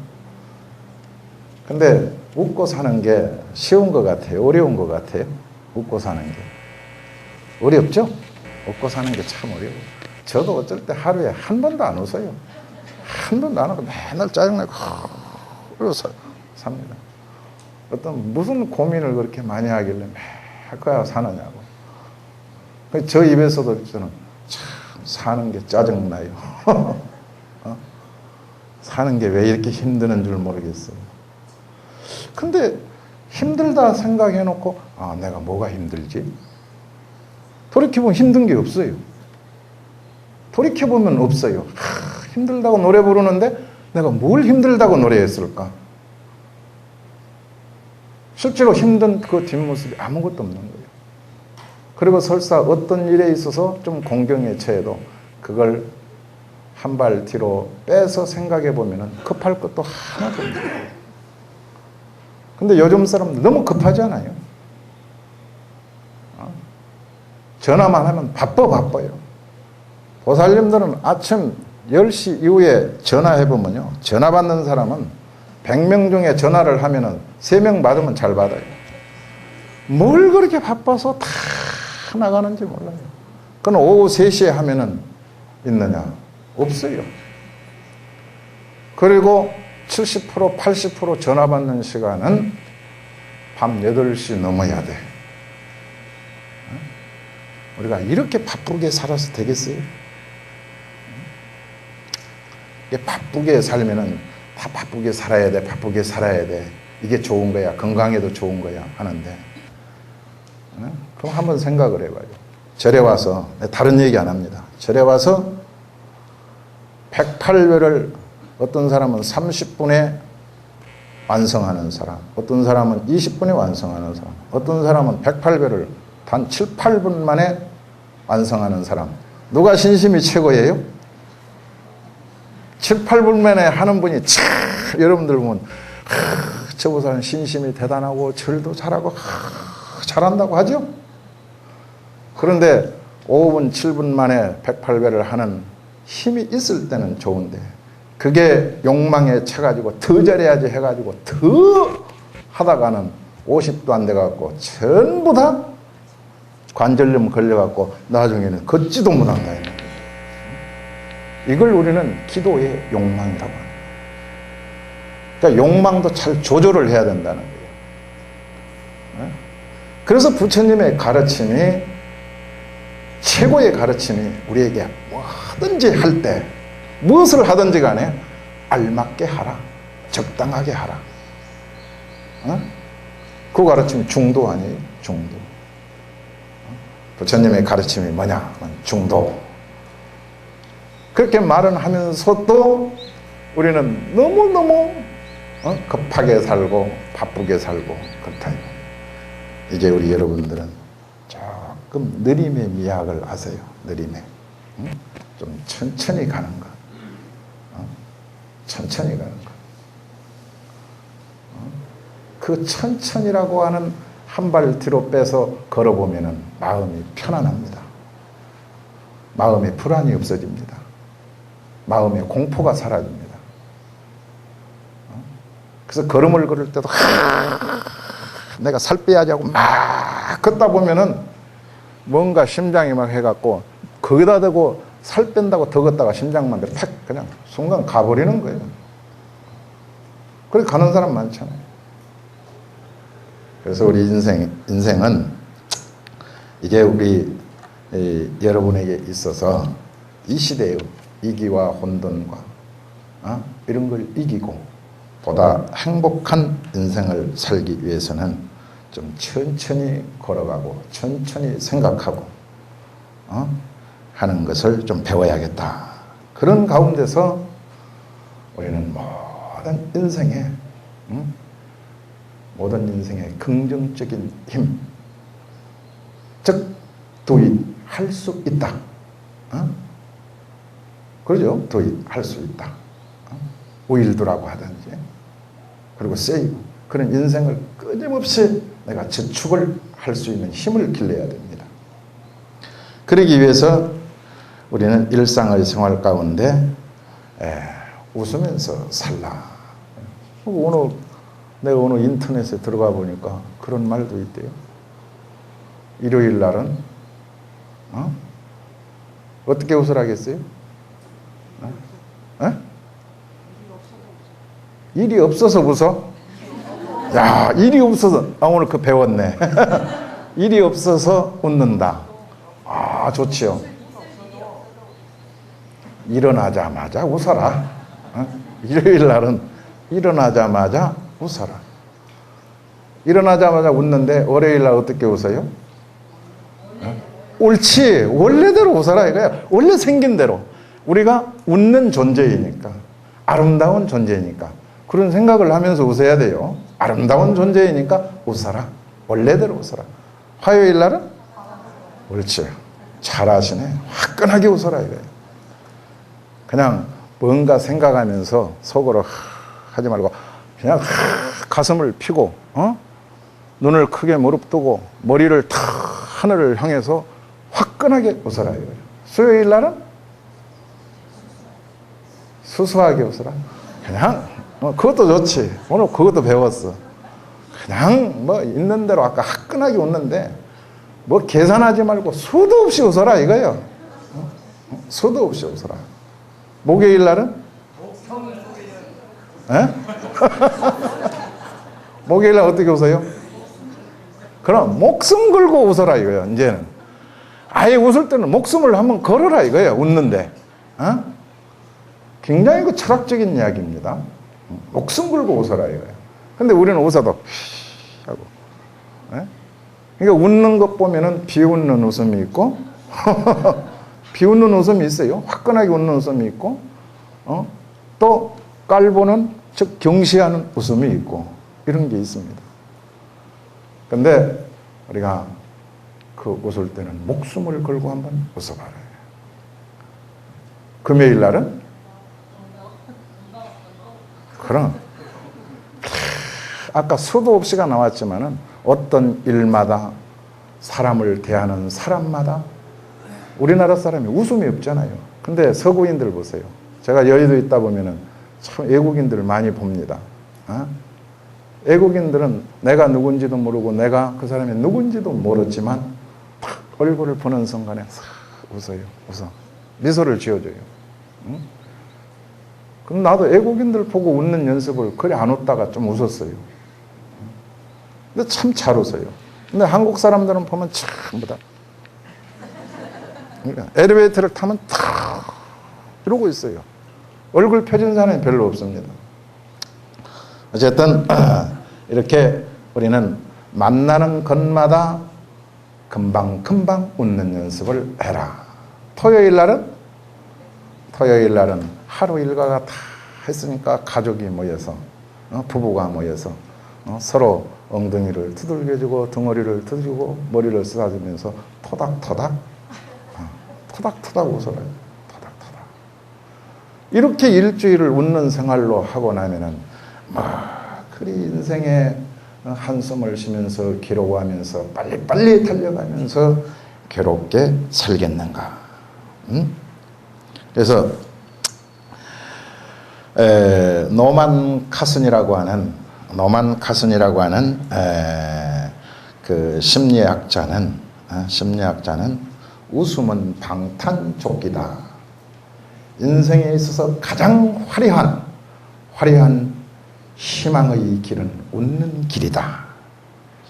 근데 웃고 사는 게 쉬운 것 같아요? 어려운 것 같아요? 웃고 사는 게. 어렵죠? 웃고 사는 게 참 어려워요. 저도 어쩔 때 하루에 한 번도 안 웃어요. 한 번도 안 하고 맨날 짜증나고 그러고 삽니다. 어떤 무슨 고민을 그렇게 많이 하길래 매일 그야 사느냐고. 저 입에서도 저는 참 사는 게 짜증나요. 사는 게 왜 이렇게 힘드는 줄 모르겠어요. 근데 힘들다 생각해놓고 내가 뭐가 힘들지? 돌이켜보면 힘든 게 없어요. 돌이켜보면 없어요. 힘들다고 노래 부르는데 내가 뭘 힘들다고 노래했을까? 실제로 힘든 그 뒷모습이 아무것도 없는 거예요. 그리고 설사 어떤 일에 있어서 좀 공경에 처해도 그걸 한 발 뒤로 빼서 생각해 보면 급할 것도 하나도 없어요. 근데 요즘 사람들 너무 급하지 않아요? 전화만 하면 바빠요. 보살님들은 아침 10시 이후에 전화해보면요, 전화 받는 사람은 100명 중에 전화를 하면은 3명 받으면 잘 받아요. 뭘 그렇게 바빠서 다 나가는지 몰라요. 그건 오후 3시에 하면은 있느냐? 없어요. 그리고 70%, 80% 전화 받는 시간은 밤 8시 넘어야 돼. 우리가 이렇게 바쁘게 살아서 되겠어요? 바쁘게 살면은 다 바쁘게 살아야 돼, 바쁘게 살아야 돼. 이게 좋은 거야, 건강에도 좋은 거야 하는데, 그럼 한번 생각을 해봐요. 절에 와서, 다른 얘기 안 합니다. 절에 와서 108배를 어떤 사람은 30분에 완성하는 사람, 어떤 사람은 20분에 완성하는 사람, 어떤 사람은 108배를 단 7, 8분 만에 완성하는 사람. 누가 신심이 최고예요? 7, 8분 만에 하는 분이 참, 여러분들 보면 저보다는 신심이 대단하고 절도 잘하고 잘한다고 하죠? 그런데 5분, 7분 만에 108배를 하는 힘이 있을 때는 좋은데, 그게 욕망에 차가지고 더 잘해야지 해가지고 더 하다가는 50도 안 돼갖고 전부 다 관절염 걸려갖고 나중에는 걷지도 못한다. 이걸 우리는 기도의 욕망이라고 합니다. 그러니까 욕망도 잘 조절을 해야 된다는 거예요. 그래서 부처님의 가르침이, 최고의 가르침이 우리에게 뭐든지 할 때, 무엇을 하든지 간에 알맞게 하라, 적당하게 하라. 그 가르침이 중도 아니에요? 중도. 부처님의 가르침이 뭐냐? 중도. 그렇게 말은 하면서도 우리는 너무너무 급하게 살고 바쁘게 살고 그렇다. 이제 우리 여러분들은 조금 느림의 미학을 아세요. 느림의. 좀 천천히 가는 것. 천천히 가는 것. 그 천천히라고 하는 한 발 뒤로 빼서 걸어보면 마음이 편안합니다. 마음에 불안이 없어집니다. 마음에 공포가 사라집니다. 그래서 걸음을 걸을 때도 내가 살 빼야지 하고 막 걷다 보면은 뭔가 심장이 막 해갖고 거기다 대고 살 뺀다고 더 걷다가 심장만 팩 그냥 순간 가버리는 거예요. 그래 가는 사람 많잖아요. 그래서 우리 인생은 이게 우리 여러분에게 있어서 이 시대의 이기와 혼돈과 이런 걸 이기고 보다 행복한 인생을 살기 위해서는 좀 천천히 걸어가고 천천히 생각하고 하는 것을 좀 배워야겠다. 그런 가운데서 우리는 모든 인생의 긍정적인 힘, 즉 도입할 수 있다. 그러죠? 도입할 수 있다. 우일두라고 하든지, 그리고 세이브, 그런 인생을 끊임없이 내가 저축을 할 수 있는 힘을 길러야 됩니다. 그러기 위해서 우리는 일상의 생활 가운데 웃으면서 살라. 내가 오늘 인터넷에 들어가 보니까 그런 말도 있대요. 일요일 날은 어떻게 웃으라겠어요? 일이 없어서 웃어? 야, 일이 없어서, 오늘 그 배웠네. 일이 없어서 웃는다. 좋지요. 일어나자마자 웃어라. 일요일 날은 일어나자마자 웃어라. 일어나자마자 웃는데 월요일 날 어떻게 웃어요? 옳지. 원래대로 웃어라 이거야. 원래 생긴 대로. 우리가 웃는 존재이니까, 아름다운 존재이니까 그런 생각을 하면서 웃어야 돼요. 아름다운 존재이니까 웃어라. 원래대로 웃어라. 화요일 날은? 옳지. 잘하시네. 화끈하게 웃어라 이거예요. 그냥 뭔가 생각하면서 속으로 하지 말고 그냥 가슴을 펴고 눈을 크게 무릅뜨고 머리를 탁 하늘을 향해서 화끈하게 웃어라 이거예요. 수요일 날은? 수수하게 웃어라. 그냥 그것도 좋지. 오늘 그것도 배웠어. 그냥 뭐 있는 대로 아까 화끈하게 웃는데 뭐 계산하지 말고 수도 없이 웃어라 이거예요. 수도 없이 웃어라. 목요일 날은? 에? 목요일 날 어떻게 웃어요? 그럼 목숨 걸고 웃어라 이거예요. 이제는 아예 웃을 때는 목숨을 한번 걸어라 이거예요. 웃는데 굉장히 그 철학적인 이야기입니다. 목숨 걸고 웃어라 이거예요. 근데 우리는 웃어도 하고 그러니까 웃는 것 보면은 비웃는 웃음이 있고 비웃는 웃음이 있어요. 화끈하게 웃는 웃음이 있고 또 깔보는 즉 경시하는 웃음이 있고 이런 게 있습니다. 근데 우리가 그 웃을 때는 목숨을 걸고 한번 웃어봐라. 금요일 날은? 그럼 아까 수도 없이가 나왔지만은 어떤 일마다 사람을 대하는 사람마다 우리나라 사람이 웃음이 없잖아요. 근데 서구인들 보세요. 제가 여의도에 있다 보면은 참 외국인들을 많이 봅니다. 외국인들은 내가 누군지도 모르고 내가 그 사람이 누군지도 모르지만 탁 얼굴을 보는 순간에 싹 웃어요. 웃어. 미소를 지어줘요. 그럼 나도 외국인들 보고 웃는 연습을 그래 안 웃다가 좀 웃었어요. 근데 참 잘 웃어요. 근데 한국 사람들은 보면 전부 다 그러니까 엘리베이터를 타면 탁 이러고 있어요. 얼굴 펴진 사람이 별로 없습니다. 어쨌든 이렇게 우리는 만나는 것마다 금방금방 웃는 연습을 해라. 토요일 날은 하루 일과가 다 했으니까 가족이 모여서 부부가 모여서 서로 엉덩이를 두들겨주고 등허리를 두들기고 머리를 쓰다주면서 토닥토닥 웃어라. 토닥토닥. 이렇게 일주일을 웃는 생활로 하고 나면은 그리 인생에 한숨을 쉬면서 괴로워하면서 빨리빨리 달려가면서 괴롭게 살겠는가. 그래서 노만 카슨이라고 하는 그 심리학자는 웃음은 방탄조끼다. 인생에 있어서 가장 화려한 희망의 길은 웃는 길이다.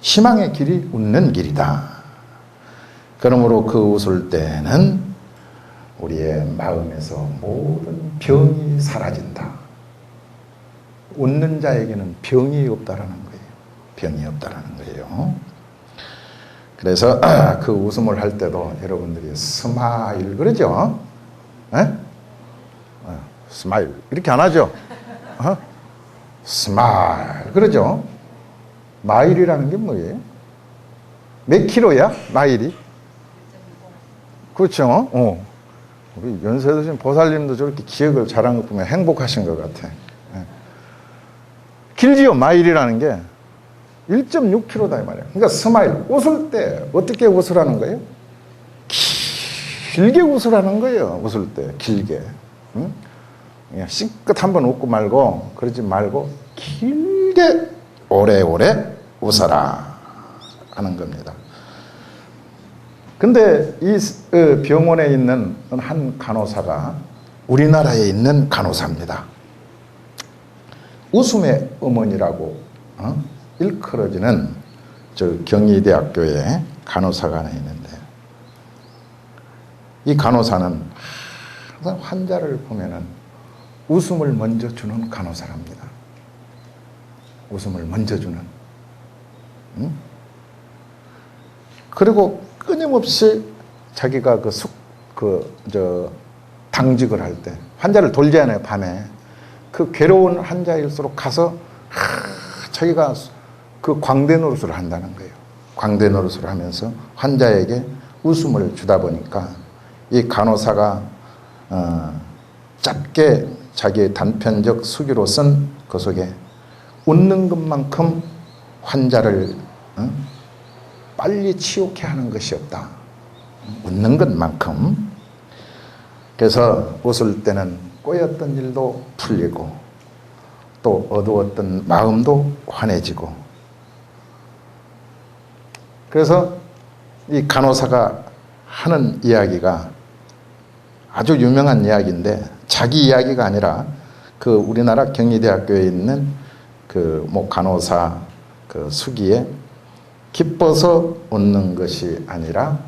희망의 길이 웃는 길이다. 그러므로 그 웃을 때는 우리의 마음에서 모든 병이 사라진다. 웃는 자에게는 병이 없다라는 거예요. 병이 없다라는 거예요. 그래서 그 웃음을 할 때도 여러분들이 스마일 그러죠? 스마일 이렇게 안 하죠? 스마일 그러죠? 마일이라는 게 뭐예요? 몇 킬로야? 마일이? 그렇죠? 우리 연세 드신 보살님도 저렇게 기억을 잘한 것 보면 행복하신 것 같아. 길지요, 마일이라는 게. 1.6km다 이 말이야. 그러니까 스마일, 웃을 때 어떻게 웃으라는 거예요? 길게 웃으라는 거예요. 웃을 때 길게. 그냥 싱긋 한번 웃고 말고 그러지 말고 길게 오래오래 웃어라 하는 겁니다. 근데 이 병원에 있는 한 간호사가 우리나라에 있는 간호사입니다. 웃음의 어머니라고 일컬어지는 저 경희대학교에 간호사가 하나 있는데 이 간호사는 항상 환자를 보면은 웃음을 먼저 주는 간호사랍니다. 웃음을 먼저 주는. 그리고 끊임없이 자기가 당직을 할 때 환자를 돌잖아요, 밤에. 그 괴로운 환자일수록 가서 자기가 그 광대 노릇을 한다는 거예요. 광대 노릇을 하면서 환자에게 웃음을 주다 보니까 이 간호사가 짧게 자기의 단편적 수기로 쓴 그 속에 웃는 것만큼 환자를 빨리 치유케 하는 것이 없다. 웃는 것만큼. 그래서 웃을 때는 꼬였던 일도 풀리고 또 어두웠던 마음도 환해지고. 그래서 이 간호사가 하는 이야기가 아주 유명한 이야기인데 자기 이야기가 아니라 그 우리나라 경희대학교에 있는 그 뭐 간호사 그 수기에 기뻐서 웃는 것이 아니라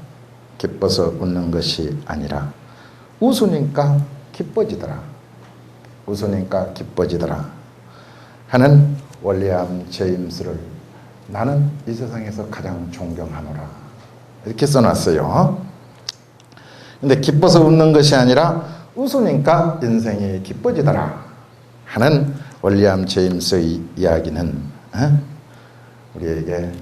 웃으니까 기뻐지더라. 웃으니까 기뻐지더라 하는 윌리엄 제임스를 나는 이 세상에서 가장 존경하노라. 이렇게 써놨어요. 근데 기뻐서 웃는 것이 아니라 웃으니까 인생이 기뻐지더라 하는 윌리엄 제임스의 이야기는 우리에게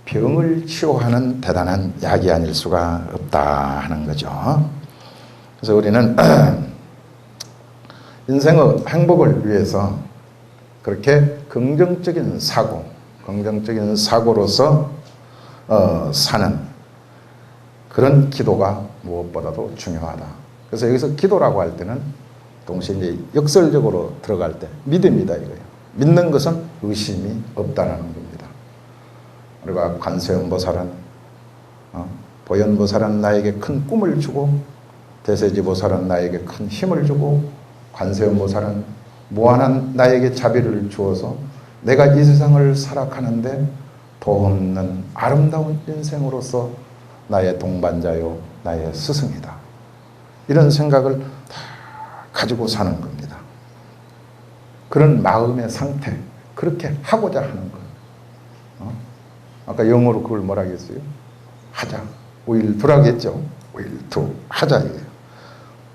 병을 치유하는 대단한 약이 아닐 수가 없다 하는 거죠. 그래서 우리는 인생의 행복을 위해서 그렇게 긍정적인 사고로서 사는 그런 기도가 무엇보다도 중요하다. 그래서 여기서 기도라고 할 때는 동시에 이제 역설적으로 들어갈 때 믿음이다 이거예요. 믿는 것은 의심이 없다라는 겁니다. 우리가 관세음보살은 보현보살은 나에게 큰 꿈을 주고 대세지보살은 나에게 큰 힘을 주고 관세음보살은 무한한 나에게 자비를 주어서 내가 이 세상을 살아가는데 도없는 아름다운 인생으로서 나의 동반자요 나의 스승이다. 이런 생각을 다 가지고 사는 겁니다. 그런 마음의 상태, 그렇게 하고자 하는 것. 아까 영어로 그걸 뭐라 했어요? 하자. will do라고 했죠. will do. 하자 이거예요.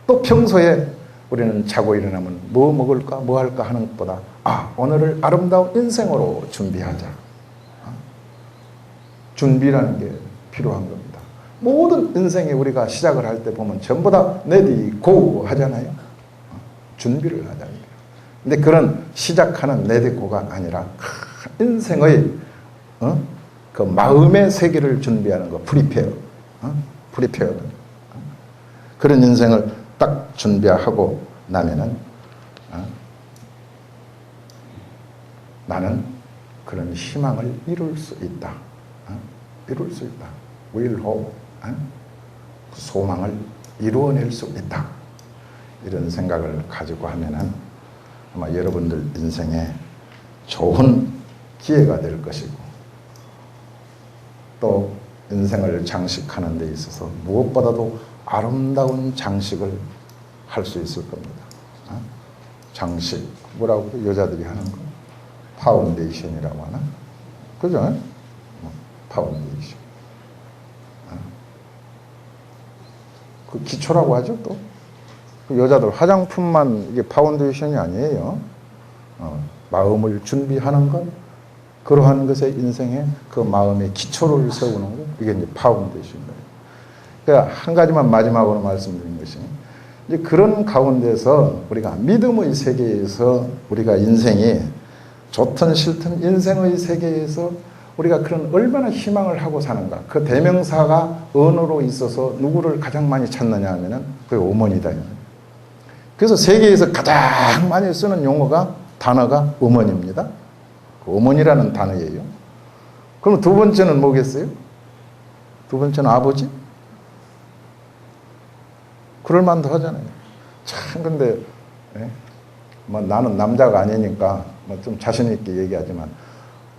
또 평소에 우리는 자고 일어나면 뭐 먹을까 뭐 할까 하는 것보다 오늘을 아름다운 인생으로 준비하자. 준비라는 게 필요한 겁니다. 모든 인생에 우리가 시작을 할 때 보면 전부 다 레디 고 하잖아요. 준비를 하자. 근데 그런 시작하는 레디 고가 아니라 인생의 그 마음의 세계를 준비하는 거 프리페어. 프리페어. 그런 인생을 딱 준비하고 나면은 나는 그런 희망을 이룰 수 있다. 이룰 수 있다. will hope. 소망을 이루어낼 수 있다. 이런 생각을 가지고 하면은 아마 여러분들 인생에 좋은 기회가 될 것이고 또 인생을 장식하는 데 있어서 무엇보다도 아름다운 장식을 할 수 있을 겁니다. 장식, 뭐라고 여자들이 하는 거? 파운데이션이라고 하나? 그죠? 파운데이션. 그 기초라고 하죠, 또. 그 여자들 화장품만 이게 파운데이션이 아니에요. 마음을 준비하는 것, 그러한 것에 인생의 그 마음의 기초를 세우는 것, 이게 이제 파운데이션입니다. 그러니까 한 가지만 마지막으로 말씀드린 것이 이제 그런 가운데서 우리가 믿음의 세계에서 우리가 인생이 좋든 싫든 인생의 세계에서 우리가 그런 얼마나 희망을 하고 사는가. 그 대명사가 언어로 있어서 누구를 가장 많이 찾느냐 하면은 그게 어머니다. 그래서 세계에서 가장 많이 쓰는 용어가 단어가 어머니입니다. 그 어머니라는 단어예요. 그럼 두 번째는 뭐겠어요? 두 번째는 아버지? 그럴 만도 하잖아요. 참 근데 뭐 나는 남자가 아니니까 뭐 좀 자신 있게 얘기하지만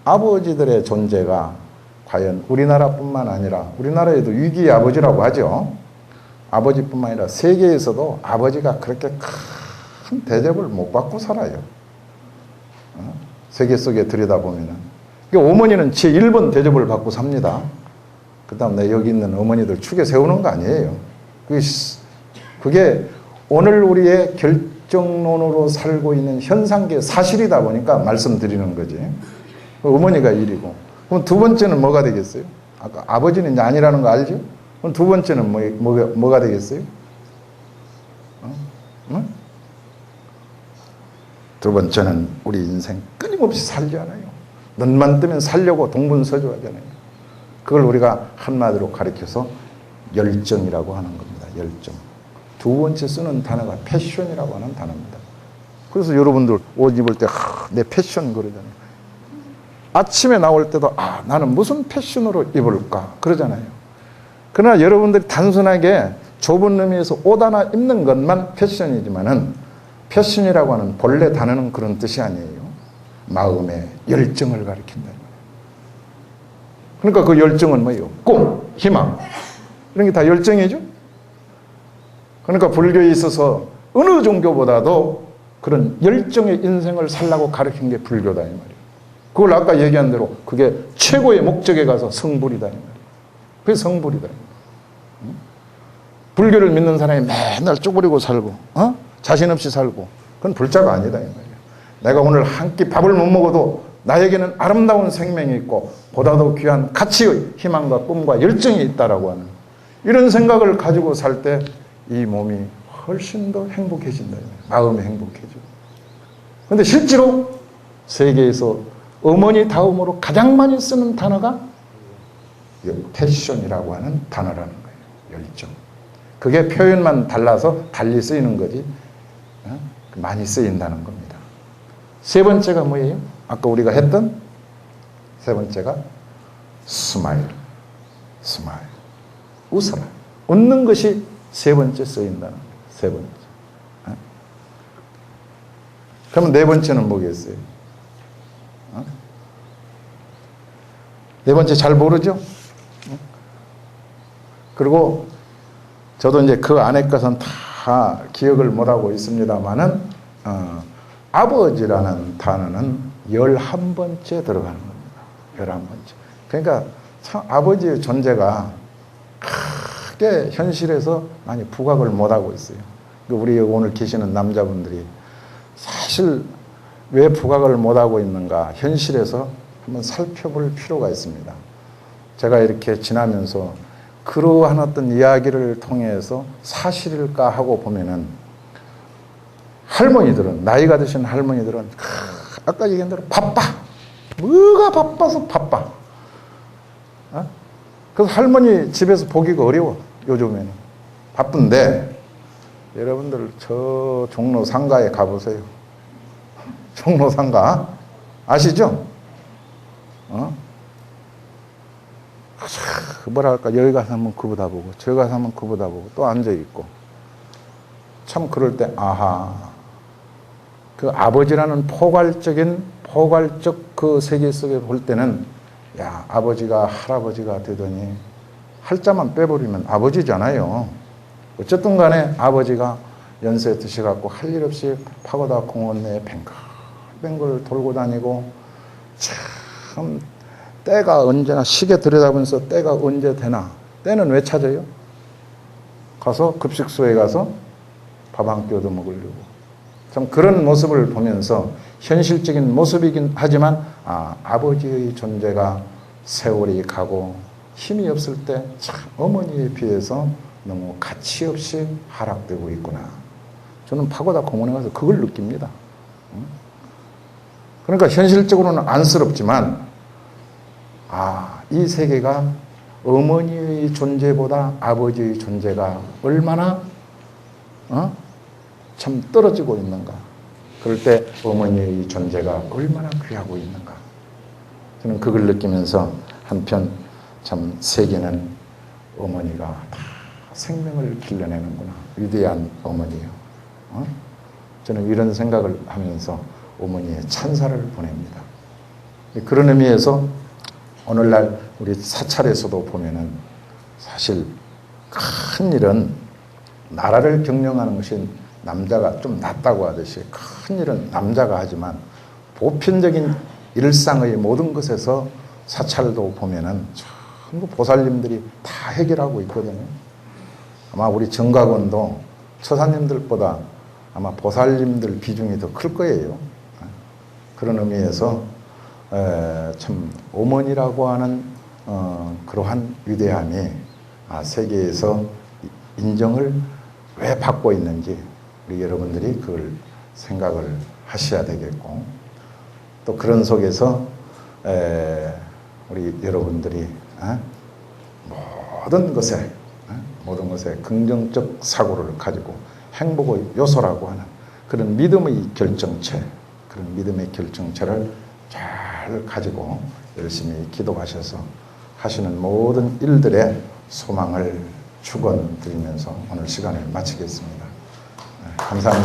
아버지들의 존재가 과연 우리나라뿐만 아니라 우리나라에도 위기의 아버지라고 하죠. 아버지뿐만 아니라 세계에서도 아버지가 그렇게 큰 대접을 못 받고 살아요. 세계 속에 들여다보면은. 그러니까 어머니는 제1번 대접을 받고 삽니다. 그 다음에 여기 있는 어머니들 축에 세우는 거 아니에요. 그게 오늘 우리의 결정론으로 살고 있는 현상계 사실이다 보니까 말씀드리는 거지. 어머니가 1이고. 그럼 두 번째는 뭐가 되겠어요? 아까 아버지는 이제 아니라는 거 알죠? 그럼 두 번째는 뭐가 되겠어요? 응? 두 번째는 우리 인생 끊임없이 살잖아요. 눈만 뜨면 살려고 동분서주하잖아요. 그걸 우리가 한마디로 가리켜서 열정이라고 하는 겁니다. 열정. 두 번째 쓰는 단어가 패션이라고 하는 단어입니다. 그래서 여러분들 옷 입을 때 내 패션 그러잖아요. 아침에 나올 때도 나는 무슨 패션으로 입을까 그러잖아요. 그러나 여러분들이 단순하게 좁은 의미에서 옷 하나 입는 것만 패션이지만은 패션이라고 하는 본래 단어는 그런 뜻이 아니에요. 마음의 열정을 가리킨다. 그러니까 그 열정은 뭐예요? 꿈, 희망 이런 게 다 열정이죠. 그러니까 불교에 있어서 어느 종교보다도 그런 열정의 인생을 살라고 가르친 게 불교다 이 말이에요. 그걸 아까 얘기한 대로 그게 최고의 목적에 가서 성불이다 이 말이에요. 그게 성불이다. 불교를 믿는 사람이 맨날 쪼그리고 살고 자신 없이 살고 그건 불자가 아니다 이 말이에요. 내가 오늘 한 끼 밥을 못 먹어도 나에게는 아름다운 생명이 있고 보다도 귀한 가치의 희망과 꿈과 열정이 있다라고 하는 이런 생각을 가지고 살 때 이 몸이 훨씬 더 행복해진다. 마음이 행복해져. 그런데 실제로 세계에서 어머니 다음으로 가장 많이 쓰는 단어가 패션이라고 하는 단어라는 거예요. 열정. 그게 표현만 달라서 달리 쓰이는 거지 많이 쓰인다는 겁니다. 세 번째가 뭐예요? 아까 우리가 했던 세 번째가 스마일. 스마일. 웃어라. 웃는 것이 세 번째 쓰인다는 거예요. 세 번째. 그러면 네 번째는 뭐겠어요? 네 번째 잘 모르죠? 그리고 저도 이제 그 안에 것은 다 기억을 못하고 있습니다만은 아버지라는 단어는 11번째 들어가는 겁니다. 11번째. 그러니까 참 아버지의 존재가 크게 현실에서 많이 부각을 못하고 있어요. 우리 오늘 계시는 남자분들이 사실 왜 부각을 못하고 있는가 현실에서 한번 살펴볼 필요가 있습니다. 제가 이렇게 지나면서 그러한 어떤 이야기를 통해서 사실일까 하고 보면은 할머니들은 나이가 드신 할머니들은 아까 얘기한 대로 바빠. 뭐가 바빠서 바빠. 그래서 할머니 집에서 보기가 어려워. 요즘에는 바쁜데 여러분들 저 종로 상가에 가보세요. 종로 상가 아시죠? 뭐랄까 여기 가서 한번 그보다 보고 저기 가서 한번 그보다 보고 또 앉아있고 참 그럴 때 그 아버지라는 포괄적 그 세계 속에 볼 때는 야 아버지가 할아버지가 되더니 할자만 빼버리면 아버지잖아요. 어쨌든 간에 아버지가 연세 드셔갖고 할 일 없이 파고다 공원 내에 뱅글뱅글 돌고 다니고 참 때가 언제나 시계 들여다보면서 때가 언제 되나 때는 왜 찾아요? 가서 급식소에 가서 밥 한 끼 얻어 먹으려고 참 그런 모습을 보면서 현실적인 모습이긴 하지만 아버지의 존재가 세월이 가고 힘이 없을 때 참 어머니에 비해서 너무 가치 없이 하락되고 있구나. 저는 파고다 공원에 가서 그걸 느낍니다. 그러니까 현실적으로는 안쓰럽지만 이 세계가 어머니의 존재보다 아버지의 존재가 얼마나 참 떨어지고 있는가. 그럴 때 어머니의 존재가 얼마나 귀하고 있는가. 저는 그걸 느끼면서 한편 참 세계는 어머니가 다 생명을 길러내는구나. 위대한 어머니요. 저는 이런 생각을 하면서 어머니의 찬사를 보냅니다. 그런 의미에서 오늘날 우리 사찰에서도 보면은 사실 큰 일은 나라를 경영하는 것이 남자가 좀 낫다고 하듯이 큰 일은 남자가 하지만 보편적인 일상의 모든 것에서 사찰도 보면은 전부 보살님들이 다 해결하고 있거든요. 아마 우리 정각원도 처사님들보다 아마 보살님들 비중이 더 클 거예요. 그런 의미에서 참 어머니라고 하는 그러한 위대함이 세계에서 인정을 왜 받고 있는지 우리 여러분들이 그걸 생각을 하셔야 되겠고, 또 그런 속에서 우리 여러분들이 모든 것에 긍정적 사고를 가지고 행복의 요소라고 하는 그런 믿음의 결정체를 잘 가지고 열심히 기도하셔서 하시는 모든 일들의 소망을 축원드리면서 오늘 시간을 마치겠습니다. 감사합니다.